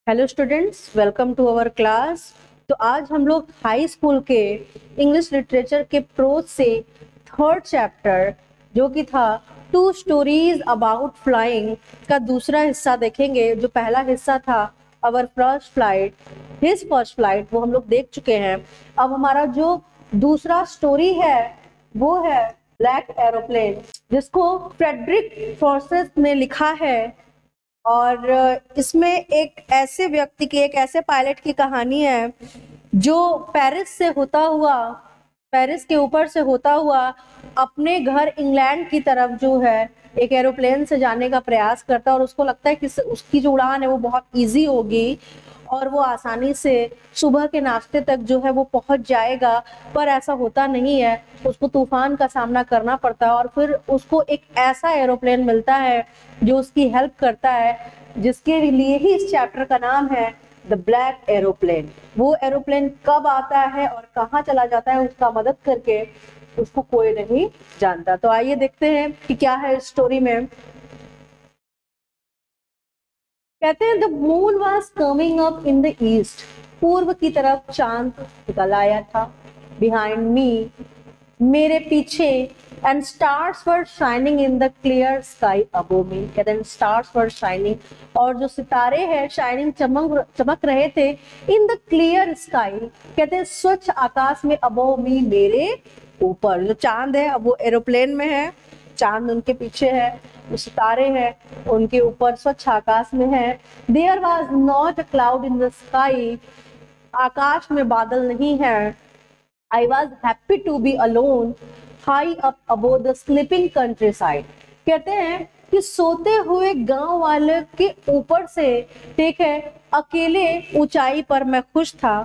Hello students, welcome to our class. तो आज हम लोग हाई स्कूल के इंग्लिश लिटरेचर के प्रोज से थर्ड चैप्टर जो कि था टू स्टोरीज अबाउट फ्लाइंग का दूसरा हिस्सा देखेंगे। जो पहला हिस्सा था our first flight, his first flight, वो हम लोग देख चुके हैं। अब हमारा जो दूसरा स्टोरी है वो है ब्लैक एरोप्लेन, जिसको फ्रेडरिक फॉर्सेस ने लिखा है। और इसमें एक ऐसे व्यक्ति की, एक ऐसे पायलट की कहानी है जो पेरिस के ऊपर से होता हुआ अपने घर इंग्लैंड की तरफ जो है एक एरोप्लेन से जाने का प्रयास करता है। और उसको लगता है कि उसकी जो उड़ान है वो बहुत इजी होगी और वो आसानी से सुबह के नाश्ते तक जो है वो पहुंच जाएगा, पर ऐसा होता नहीं है। उसको तूफान का सामना करना पड़ता है और फिर उसको एक ऐसा एरोप्लेन मिलता है जो उसकी हेल्प करता है, जिसके लिए ही इस चैप्टर का नाम है द ब्लैक एरोप्लेन। वो एरोप्लेन कब आता है और कहाँ चला जाता है उसका मदद करके उसको कोई नहीं जानता। तो आइए देखते हैं कि क्या है इस स्टोरी में। कहते हैं the moon was coming up in the east, पूर्व की तरफ चांद निकल आया था। बिहाइंड मी, मेरे पीछे, and stars were shining in the clear sky above me. कहते हैं स्टार्स वर शाइनिंग, और जो सितारे हैं शाइनिंग, चमक रहे थे इन द क्लियर स्काई, कहते हैं स्वच्छ आकाश में, अबोव मी, मेरे ऊपर। जो चांद है अब वो एरोप्लेन में है, चांद उनके पीछे है, जो सितारे हैं उनके ऊपर स्वच्छ आकाश में है। There was not a cloud in the sky, आकाश में बादल नहीं है। I was happy to be alone high up above the sleeping countryside। कहते हैं कि सोते हुए गांव वाले के ऊपर से, ठीक है, अकेले ऊंचाई पर मैं खुश था।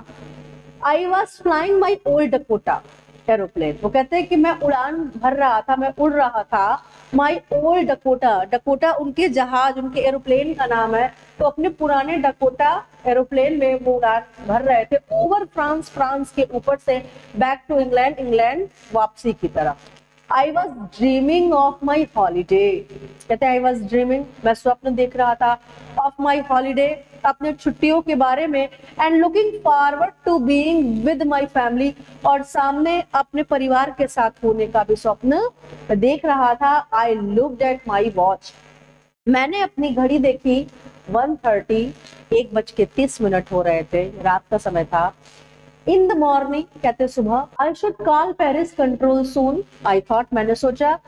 I was flying my old Dakota aeroplane. वो कहते हैं कि मैं उड़ान भर रहा था, मैं उड़ रहा था माई ओल्ड डकोटा। डकोटा उनके जहाज, उनके एरोप्लेन का नाम है। तो अपने पुराने डकोटा एरोप्लेन में वो उड़ान भर रहे थे ओवर फ्रांस, फ्रांस के ऊपर से बैक टू इंग्लैंड, इंग्लैंड वापसी की तरफ। I was dreaming of my holiday. कहते हैं आई वॉज ड्रीमिंग, मैं स्वप्न देख रहा था, ऑफ माई हॉलीडे, अपने छुट्टियों के बारे में, and looking forward to being with my family, और सामने अपने परिवार के साथ होने का भी स्वप्न देख रहा था। आई लुक्ड एट माई वॉच, मैंने अपनी घड़ी देखी। 1:30, 1:30 हो रहे थे, रात का समय था। इन द मॉर्निंग, कहते सुबह, I should call Paris control soon. I thought, मैंने सोचा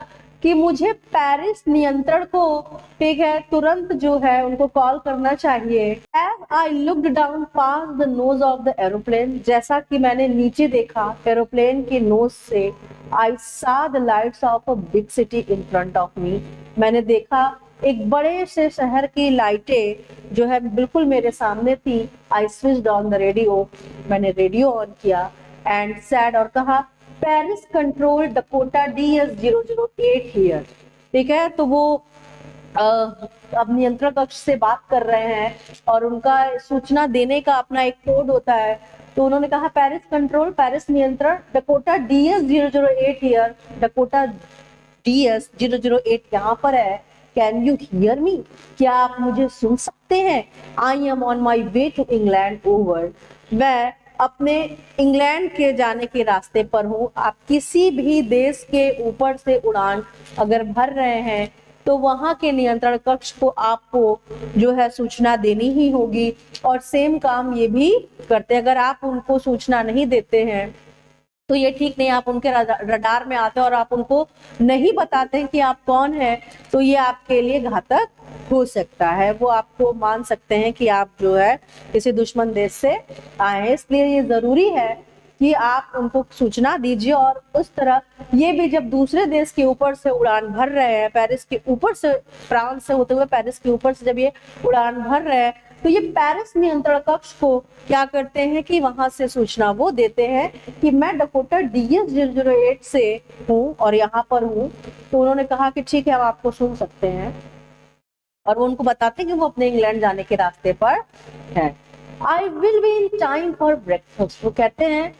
कि मुझे पेरिस नियंत्रण को, ठीक है, तुरंत जो है उनको कॉल करना चाहिए। As I looked down past the nose of the aeroplane, जैसा कि मैंने नीचे देखा एरोप्लेन के नोज से, आई सा the lights of a big city in front of मी। मैंने देखा एक बड़े से शहर की लाइटें जो है बिल्कुल मेरे सामने थी। I switched on the radio, मैंने रेडियो ऑन किया, एंड सैड, और कहा Paris control Dakota DS008 here. ठीक है, तो वो अब नियंत्रण कक्ष से बात कर रहे हैं और उनका सूचना देने का अपना एक कोड होता है। तो उन्होंने कहा पेरिस कंट्रोल, पेरिस नियंत्रण, Dakota DS008 here, Dakota DS008 यहाँ पर है। कैन यू हियर मी, क्या आप मुझे सुन सकते हैं? I am on my way to England over, मैं अपने इंग्लैंड के जाने के रास्ते पर हूँ। आप किसी भी देश के ऊपर से उड़ान अगर भर रहे हैं तो वहां के नियंत्रण कक्ष को आपको जो है सूचना देनी ही होगी, और सेम काम ये भी करते हैं। अगर आप उनको सूचना नहीं देते हैं तो ये ठीक नहीं, आप उनके रडार में आते हैं और आप उनको नहीं बताते हैं कि आप कौन हैं, तो ये आपके लिए घातक हो सकता है। वो आपको मान सकते हैं कि आप जो है किसी दुश्मन देश से आए हैं। इसलिए ये जरूरी है कि आप उनको सूचना दीजिए। और उस तरह ये भी जब दूसरे देश के ऊपर से उड़ान भर रहे हैं, पेरिस के ऊपर से, फ्रांस से होते हुए पेरिस के ऊपर से जब ये उड़ान भर रहे हैं, तो ये पेरिस नियंत्रण कक्ष को क्या करते हैं कि वहां से सूचना वो देते हैं कि मैं डकोटा DS008 से हूँ और यहाँ पर हूँ। तो उन्होंने कहा कि ठीक है, हम आपको सुन सकते हैं, और वो उनको बताते हैं कि वो अपने इंग्लैंड जाने के रास्ते पर है। I will be in time for breakfast, वो कहते हैं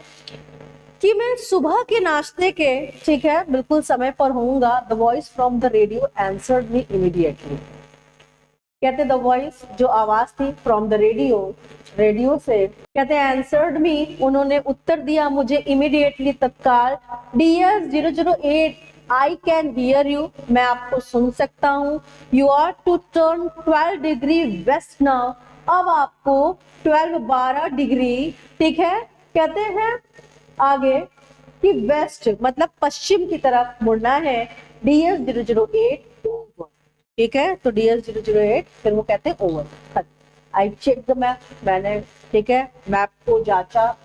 कि मैं सुबह के नाश्ते के, ठीक है, बिल्कुल समय पर होऊंगा। The voice from the radio answered me immediately, कहते द वॉइस, जो आवाज थी, फ्रॉम द रेडियो, रेडियो से, कहते आंसर्ड मी, उन्होंने उत्तर दिया मुझे इमीडिएटली, तत्काल, DS008, I can hear you, मैं आपको सुन सकता हूँ, you are to turn 12 degree west now, अब आपको 12 डिग्री, ठीक है, कहते हैं आगे कि वेस्ट मतलब पश्चिम की तरफ मुड़ना है, DS008 ओवर, ठीक है, तो DS008 फिर वो कहते हैं over. I check the map, मैंने, ठीक है, मैप को जांचा,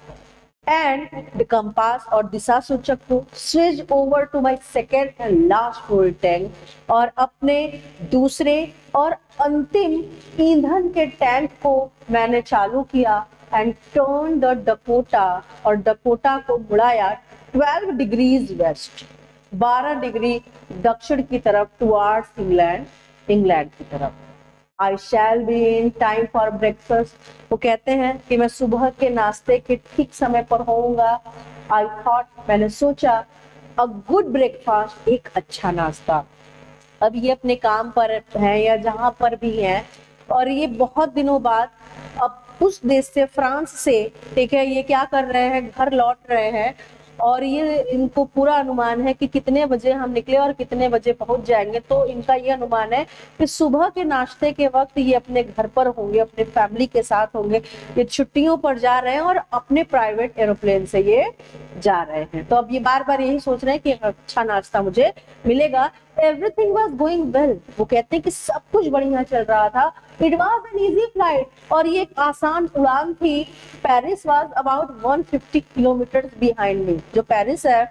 एंड द कंपास और दिशा सूचक को, switch over to my second and last fuel tank, और अपने दूसरे और अंतिम ईंधन के टैंक को मैंने चालू किया, एंड टर्न द डकोटा, और डकोटा को मुड़ाया 12 डिग्रीज वेस्ट, 12 डिग्री दक्षिण की तरफ, टुवार्ड्स इंग्लैंड, इंग्लैंड की तरफ। I shall be in time for breakfast, वो कहते हैं कि मैं सुबह के नाश्ते के ठीक समय पर होऊंगा। आई थॉट, मैंने सोचा, अ गुड ब्रेकफास्ट, एक अच्छा नाश्ता। अब ये अपने काम पर है या जहां पर भी है, और ये बहुत दिनों बाद अब उस देश से, फ्रांस से, ठीक है, ये क्या कर रहे हैं, घर लौट रहे हैं, और ये इनको पूरा अनुमान है कि कितने बजे हम निकले और कितने बजे पहुंच जाएंगे। तो इनका ये अनुमान है कि सुबह के नाश्ते के वक्त ये अपने घर पर होंगे, अपने फैमिली के साथ होंगे, ये छुट्टियों पर जा रहे हैं और अपने प्राइवेट एरोप्लेन से ये जा रहे हैं। तो अब ये बार बार यही सोच रहे हैं कि अच्छा नाश्ता मुझे मिलेगा। एवरीथिंग वाज गोइंग वेल, वो कहते हैं कि सब कुछ बढ़िया चल रहा था। It was an easy flight, और ये एक आसान उड़ान थी। Paris was about 150 kilometre behind me, जो पेरिस है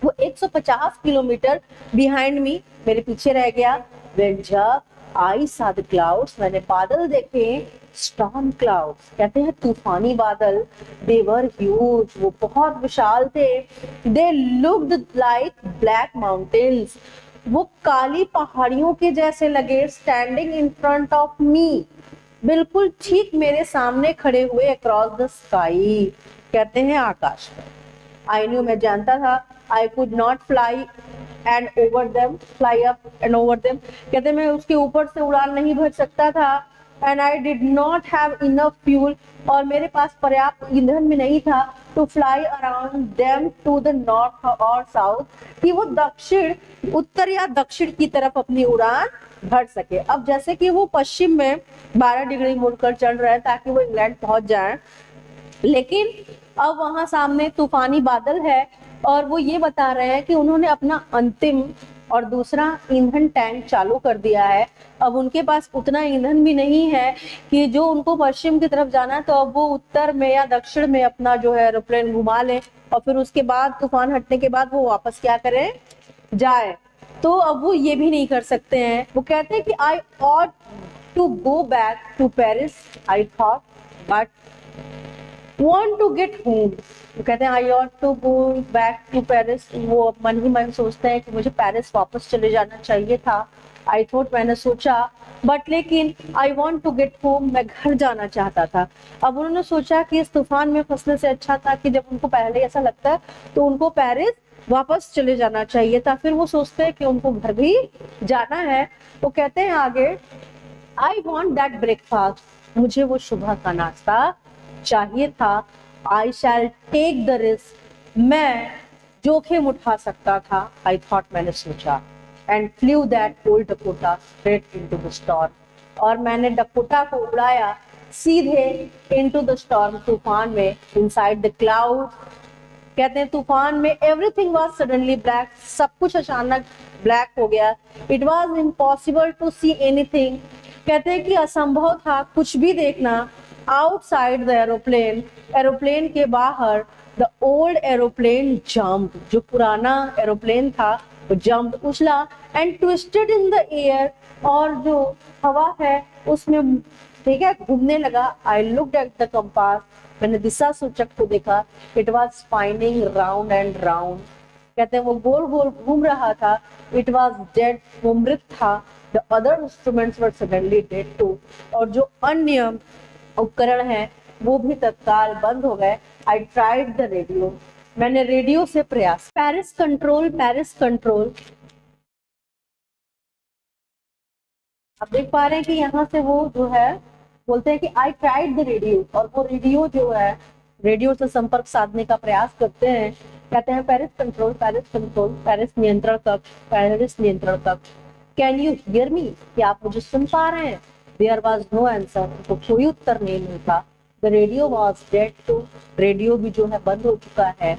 वो 150 किलोमीटर बिहाइंड मी, मेरे पीछे रह गया। When जब आई saw the clouds, मैंने बादल देखे, स्टॉर्म क्लाउड्स, कहते हैं तूफानी बादल, दे वर ह्यूज, वो बहुत विशाल थे, they looked like black mountains, वो काली पहाड़ियों के जैसे लगे, स्टैंडिंग इन फ्रंट ऑफ मी, बिल्कुल ठीक मेरे सामने खड़े हुए, अक्रॉस द स्काई, कहते हैं आकाश में। आई न्यू, मैं जानता था, I could not fly and over them, fly up and over them, कहते मैं उसके ऊपर से उड़ान नहीं भर सकता था। And I did not have enough fuel, और मेरे पास पर्याप्त ईंधन भी नहीं था, to fly around them to the north और साउथ, कि वो दक्षिण, उत्तर या दक्षिण की तरफ अपनी उड़ान भर सके। अब जैसे कि वो पश्चिम में 12 डिग्री मुड़कर चल रहे हैं ताकि वो इंग्लैंड पहुंच जाए, लेकिन अब वहां सामने तूफानी बादल है, और वो ये बता रहे हैं कि उन्होंने अपना अंतिम और दूसरा ईंधन टैंक चालू कर दिया है। अब उनके पास उतना ईंधन भी नहीं है कि जो उनको पश्चिम की तरफ जाना है, तो अब वो उत्तर में या दक्षिण में अपना जो है एरोप्लेन घुमा ले, और फिर उसके बाद तूफान हटने के बाद वो वापस क्या करें, जाए। तो अब वो ये भी नहीं कर सकते हैं। वो कहते हैं कि I ought to go back to Paris, I thought, but want to get home, वो कहते हैं आई ought to go back to Paris, वो मन ही मन सोचते हैं कि मुझे पेरिस वापस चले जाना चाहिए था। आई थॉट, मैंने सोचा, बट लेकिन I want to get home, मैं घर जाना चाहता था। अब उन्होंने सोचा कि इस तूफान में फंसने से अच्छा था कि जब उनको पहले ऐसा लगता है तो उनको पेरिस वापस चले जाना चाहिए था। फिर वो सोचते हैं कि उनको घर भी जाना है। वो कहते हैं आगे, आई वॉन्ट दैट ब्रेकफास्ट, मुझे वो सुबह का नाश्ता चाहिए था। आई शैल टेक द रिस्क, मैं जोखिम उठा सकता था, आई थॉट, मैंने सोचा, and flu that old Dakota straight into the storm, और मैंने डकोटा को उड़ाया सीधे इनटू द स्टॉर्म, तूफान में, इनसाइड द क्लाउड। कहते हैं तूफान में एवरीथिंग वाज सडनली ब्लैक, सब कुछ अचानक ब्लैक हो गया। It was impossible to see anything, कहते हैं कि असंभव था कुछ भी देखना। आउटसाइड द एरोप्लेन, एरोप्लेन के बाहर, द ओल्ड एरोप्लेन जम्प, जो पुराना एरोप्लेन था वो जम्प, उछला, and twisted in the air, और जो हवा है उसमें, ठीक है, घूमने लगा। I looked at the compass, मैंने दिशा सूचक को देखा, it was spinning round and round, कहते हैं वो गोल गोल घूम रहा था। इट वाज डेड, वो मृत था। The other instruments were suddenly dead too, और जो अन्य उपकरण हैं वो भी तत्काल बंद हो गए। आई ट्राइड द रेडियो, मैंने रेडियो से प्रयास। पेरिस कंट्रोल, पेरिस कंट्रोल, आप देख पा रहे हैं कि यहाँ से वो जो है बोलते हैं कि आई ट्राइड द रेडियो, और वो रेडियो जो है रेडियो से संपर्क साधने का प्रयास करते हैं। कहते हैं Paris control, Paris control, Paris नियंत्रण कक्ष, पेरिस नियंत्रण कक्ष, कैन यू हियर मी, क्या आप मुझे सुन पा रहे हैं? देयर वॉज नो आंसर, तो कोई उत्तर नहीं मिलता। द रेडियो वॉज डेड, तो रेडियो भी जो है बंद हो चुका है।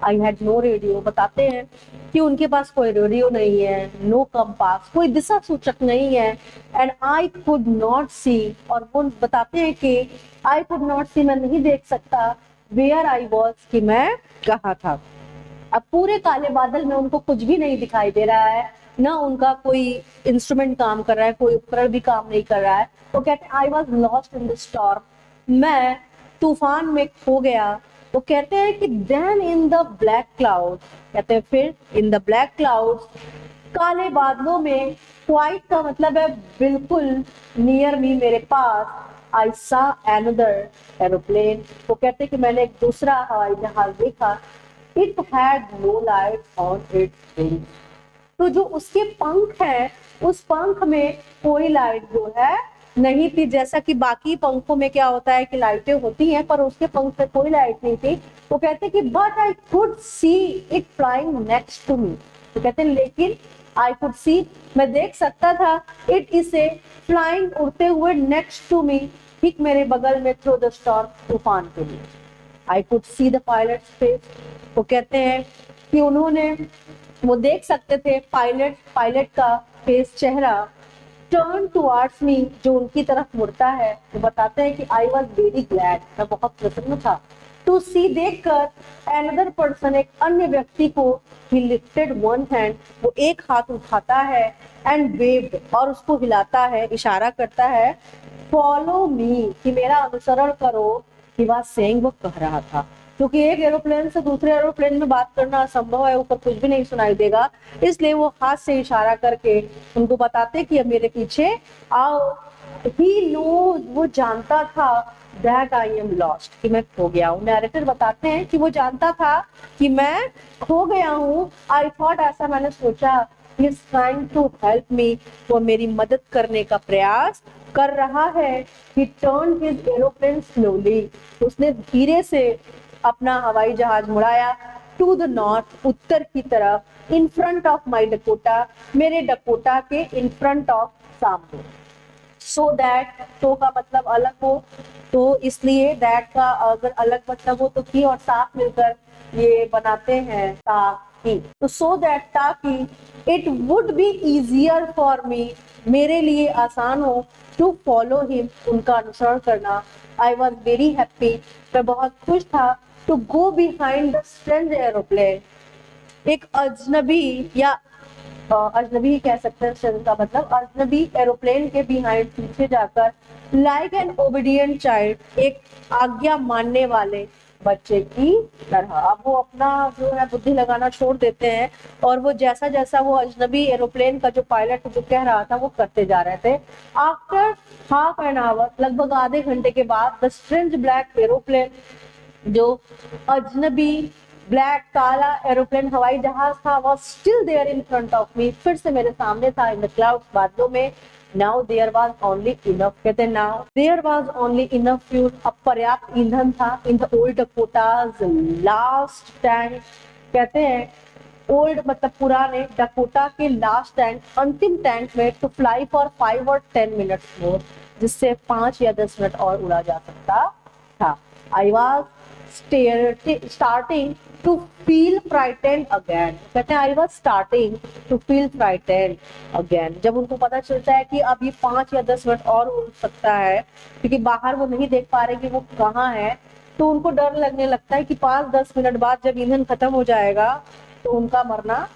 आई हैड नो रेडियो, बताते हैं कि उनके पास कोई रेडियो नहीं है, नो कंपास, कोई दिशा सूचक नहीं है, एंड आई कुड नॉट सी, और वो बताते हैं कि आई कुड नॉट सी, मैं नहीं देख सकता, वेयर आई वॉज, कि मैं कहाँ था। अब पूरे काले बादल में उनको कुछ भी नहीं दिखाई दे रहा है, ना उनका कोई इंस्ट्रूमेंट काम कर रहा है, कोई उपकरण भी काम नहीं कर रहा है। वो कहते हैं I was lost in the storm, मैं तूफान में खो गया। वो कहते हैं कि then in the black cloud, कहते हैं फिर इन द ब्लैक क्लाउड, काले बादलों में, क्वाइट का मतलब है बिल्कुल, नियर मी, मेरे पास, आई सा एनदर एरोप्लेन, वो कहते हैं कि मैंने एक दूसरा हवाई जहाज देखा। It had no light on its wings, तो जो उसके पंख हैं उस पंख में कोई लाइट जो है नहीं थी। जैसा कि बाकी पंखों में क्या होता है कि लाइटें होती हैं, पर उसके पंख पे कोई लाइट नहीं थी। वो कहते हैं कि but I could see it flying next to me, तो कहते हैं लेकिन आई कुड सी, मैं देख सकता था, इट इसे फ्लाइंग, उड़ते हुए, नेक्स्ट टू मी, ठीक मेरे बगल में, थ्रू द स्टॉर्म, तूफान के लिए। आई could see the pilots face, वो कहते हैं कि उन्होंने, वो देख सकते थे पायलट का फेस, चेहरा, टर्न टुवर्ड्स मी, जो उनकी तरफ मुड़ता है। वो बताते हैं कि आई वॉज वेरी ग्लैड, मैं बहुत प्रसन्न था, टू सी, देखकर, अनदर पर्सन, एक अन्य व्यक्ति को, ही लिफ्टेड वन हैंड, वो एक हाथ उठाता है, एंड वेव्ड, और उसको हिलाता है, इशारा करता है, फॉलो मी, कि मेरा अनुसरण करो। ही वाज सेइंग, वो कह रहा था, क्योंकि एक एरोप्लेन से दूसरे एरोप्लेन में बात करना असंभव है, ऊपर कुछ भी नहीं सुनाई देगा, इसलिए वो हाथ से इशारा करके उनको बताते कि अब मेरे पीछे आओ। ही नोज, वो जानता था, दैट आई एम लॉस्ट, कि मैं खो गया हूँ। नैरेटर बताते हैं कि वो जानता था कि मैं खो गया हूँ। आई थॉट, ऐसा मैंने सोचा, he is trying to help me, वो मेरी मदद करने का प्रयास कर रहा है। He turn his aeroplane slowly, उसने धीरे से अपना हवाई जहाज मुड़ाया, टू द नॉर्थ, उत्तर की तरफ, in front of my Dakota, मेरे डकोटा के इन फ्रंट ऑफ, सामने। सो दैट, तो का मतलब अलग हो, तो इसलिए, दैट का अगर अलग मतलब हो तो की और साथ मिलकर ये बनाते हैं ताकि, तो सो दैट, ताकि, it would be easier for me, मेरे लिए आसान हो, टू फॉलो हिम, उनका अनुसरण करना। आई वॉज वेरी हैप्पी, मैं बहुत खुश था, to go behind the strange aeroplane, एक अजनबी, या अजनबी ही कह सकते हैं, स्ट्रेंज का मतलब अजनबी एरोप्लेन के बिहाइंड, पीछे जाकर, लाइक एन ओबीडियंट चाइल्ड, एक आज्ञा मानने वाले बच्चे की तरह। अब वो अपना जो है बुद्धि लगाना छोड़ देते हैं, और वो जैसा जैसा वो अजनबी एरोप्लेन का जो पायलट जो कह रहा था वो करते जा रहे थे। आफ्टर हाफ एन आवर, लगभग आधे घंटे के बाद, द स्ट्रेंज ब्लैक एरोप्लेन, जो अजनबी ब्लैक काला एरोप्लेन हवाई जहाज था, was still there in front of me, फिर से मेरे सामने था, इन द क्लाउड्स, बादलों में। Now there was only enough, कहते हैं now there was only enough fuel, अब पर्याप्त ईंधन था, in the old Dakota's last tank, कहते हैं ओल्ड मतलब पुराने, डकोटा के लास्ट टैंक, अंतिम टैंक में, टू फ्लाई फॉर 5 और 10 मिनट्स मोर, जिससे 5 या 10 मिनट और उड़ा जा सकता था। I was starting to feel frightened again, कहते हैं I was starting to feel frightened again, जब उनको पता चलता है कि अब ये 5 या 10 मिनट और उड़ सकता है, क्योंकि बाहर वो नहीं देख पा रहे कि वो कहाँ है, तो उनको डर लगने लगता है कि 5-10 मिनट बाद जब ईंधन खत्म हो जाएगा तो उनका मरना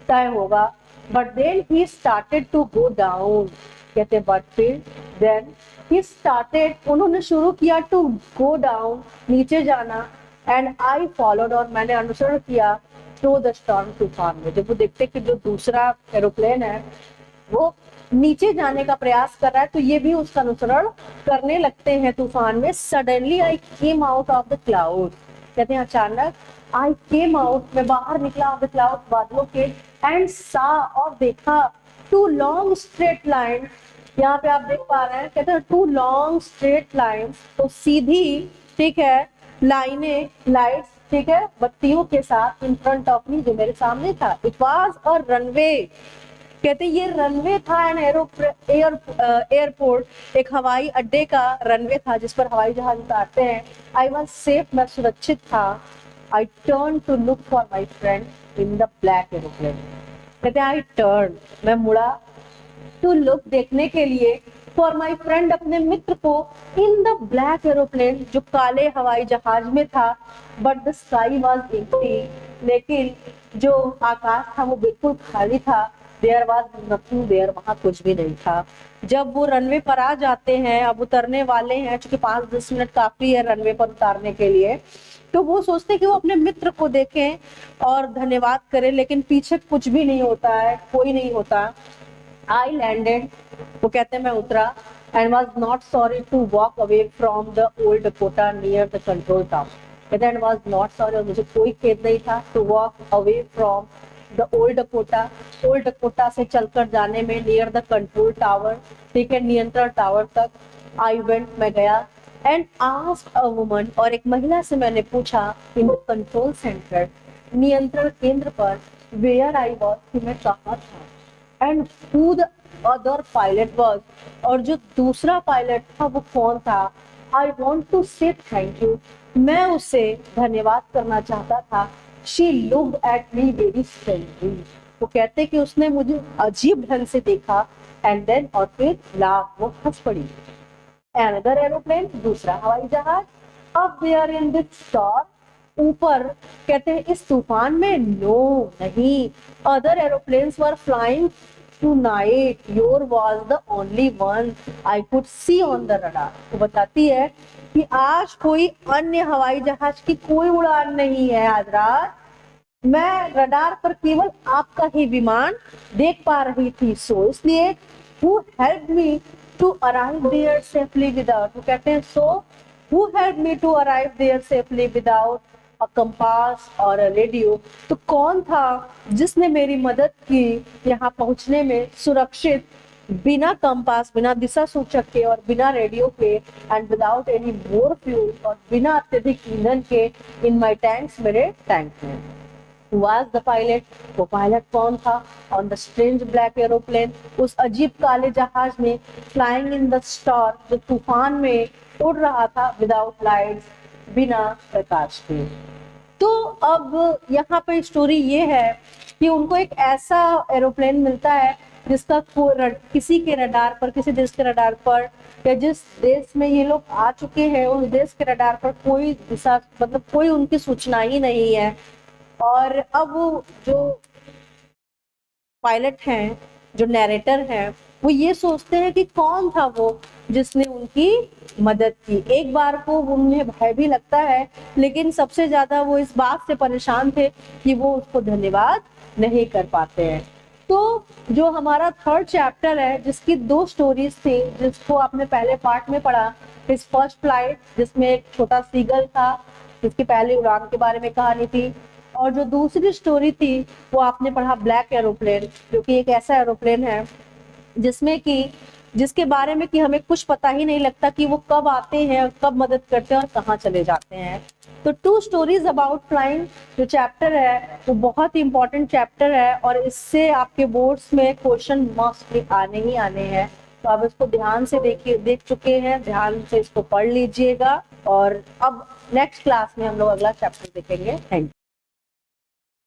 तय होगा। But then he started to go down, कहते हैं बट फिर, देन he started, उन्होंने शुरू किया, टू गो डाउन, नीचे जाना, एंड आई फॉलोड, और मैंने अनुसरण किया, टू द स्टॉर्म, तूफान में। जब वो देखते कि जो दूसरा एरोप्लेन है वो नीचे जाने का प्रयास कर रहा है, तो ये भी उसका अनुसरण करने लगते हैं तूफान में। Suddenly I came out of the cloud, कहते हैं अचानक, आई केम आउट, मैं बाहर निकला, ऑफ द क्लाउड, बादलों के, एंड सा, और देखा, टू लॉन्ग स्ट्रेट लाइन, यहाँ पे आप देख पा रहे हैं, कहते हैं टू लॉन्ग स्ट्रेट लाइन्स, तो सीधी, ठीक है, लाइनें, लाइट्स, ठीक है, बत्तियों के साथ, इन फ्रंट ऑफ मी, जो मेरे सामने था। इट वाज अ रनवे, कहते ये रनवे था, एन एयरपोर्ट, एक हवाई अड्डे का रनवे था जिस पर हवाई जहाज उतारते हैं। आई वॉज सेफ, मैं सुरक्षित था। I turn to look for my friend in the black aeroplane, कहते आई टर्न, मैं मुड़ा, टू लुक, देखने के लिए, फॉर माई फ्रेंड, अपने मित्र को, इन द ब्लैक एरोप्लेन, जो काले हवाई जहाज में था। But the sky was empty, लेकिन जो आकाश था वो बिल्कुल खाली था। देयर वॉज नथिंग देयर, वहां कुछ भी नहीं था। जब वो रनवे पर आ जाते हैं, अब उतरने वाले हैं, चूंकि 5-10 मिनट काफी है रनवे पर उतारने के लिए, तो वो सोचते कि वो अपने मित्र को देखें और धन्यवाद करें, लेकिन पीछे कुछ भी नहीं होता है, कोई नहीं होता। आई लैंडेड, वो कहते हैं मैं उतरा, and was not sorry to walk away from the old Dakota near the control tower, कहते हैं वॉज नॉट सॉरी, और मुझे कोई खेद नहीं था, to walk away from the old Dakota से चलकर जाने में, नियर द कंट्रोल टावर, ठीक है, नियंत्रण टावर तक। आई वेंट, मैं गया, एंड आस्क्ड अ वुमन, और एक महिला से मैंने पूछा, इन द कंट्रोल सेंटर, नियंत्रण केंद्र पर, वेयर आई वॉज, कि मैं कहाँ था, and who the other pilot was, और जो दूसरा पायलट था वो कौन था। आई वॉन्ट टू से थैंक यू, मैं उससे धन्यवाद करना चाहता था। She looked at me very strangely, वो कहते कि उसने मुझे अजीब ढंग से देखा, and then, और फिर लाफ, वो हंस पड़ी। Another aeroplane, दूसरा हवाई जहाज, up there in this storm, ऊपर, कहते हैं इस तूफान में, no, नहीं, other aeroplanes were flying tonight, yours was the only one I could see on the radar, वो बताती है कि आज कोई अन्य हवाई जहाज की कोई उड़ान नहीं है, आज रात मैं रडार पर केवल आपका ही विमान देख पा रही थी। सो इसलिए who helped me to arrive there safely without, वो कहते हैं so who helped me to arrive there safely without a compass or a radio, तो कौन था जिसने मेरी मदद की यहाँ पहुंचने में सुरक्षित, बिना कंपास, बिना दिशा सूचक के और बिना रेडियो के, and without any more fuel, और बिना अत्यधिक ईंधन के, इन माई टैंक्स, मेरे टैंक में। Was the pilot, वो पायलट कौन था, on the strange black aeroplane, उस अजीब काले जहाज में, flying in the storm, जो तूफान में उड़ रहा था, without lights, बिना प्रकाश के। तो अब यहाँ पे स्टोरी ये है कि उनको एक ऐसा एरोप्लेन मिलता है जिसका किसी के रडार पर, किसी देश के रडार पर, या जिस देश में ये लोग आ चुके हैं उस देश के रडार पर कोई दिशा, मतलब कोई उनकी सूचना ही नहीं है। और अब जो पायलट हैं, जो नैरेटर हैं, वो ये सोचते हैं कि कौन था वो जिसने उनकी मदद की। एक बार को उन्हें भय भी लगता है, लेकिन सबसे ज्यादा वो इस बात से परेशान थे कि वो उसको धन्यवाद नहीं कर पाते हैं। तो जो हमारा थर्ड चैप्टर है, जिसकी 2 स्टोरीज थी, जिसको आपने पहले पार्ट में पढ़ा, हिज फर्स्ट फ्लाइट, जिसमें एक छोटा सीगल था, जिसकी पहली उड़ान के बारे में कहानी थी, और जो दूसरी स्टोरी थी वो आपने पढ़ा ब्लैक एरोप्लेन, जो कि एक ऐसा एरोप्लेन है जिसमें कि जिसके बारे में कि हमें कुछ पता ही नहीं लगता कि वो कब आते हैं, कब मदद करते हैं और कहाँ चले जाते हैं। तो 2 स्टोरीज अबाउट फ्लाइंग जो चैप्टर है वो बहुत ही इंपॉर्टेंट चैप्टर है, और इससे आपके बोर्ड्स में क्वेश्चन मस्ट आने ही आने हैं। तो आप इसको ध्यान से देख चुके हैं, ध्यान से इसको पढ़ लीजिएगा। और अब नेक्स्ट क्लास में हम लोग अगला चैप्टर देखेंगे। Thank you.